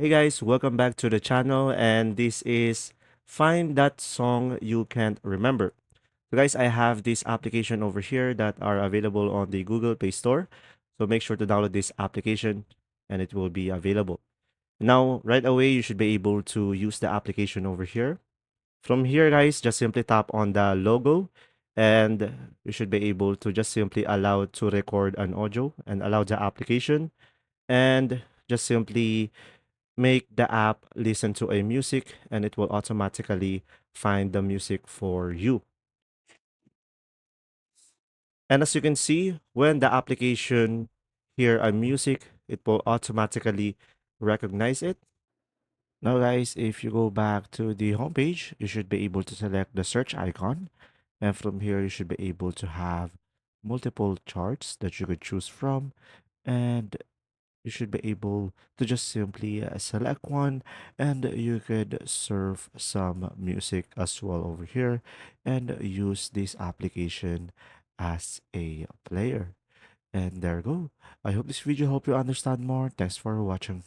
Hey guys, welcome back to the channel, and this is Find That Song You Can't Remember. So guys, I have this application over here that are available on the Google Play Store. So make sure to download this application and it will be available. Now, right away, you should be able to use the application over here. From here, guys, just simply tap on the logo and you should be able to just simply allow to record an audio and allow the application and just simply make the app listen to a music and it will automatically find the music for you. And as you can see, when the application hear a music, it will automatically recognize it. Now guys, if you go back to the homepage, you should be able to select the search icon. And from here, you should be able to have multiple charts that you could choose from. And you should be able to just simply select one and you could serve some music as well over here and use this application as a player. And there you go. I hope this video helped you understand more. Thanks for watching.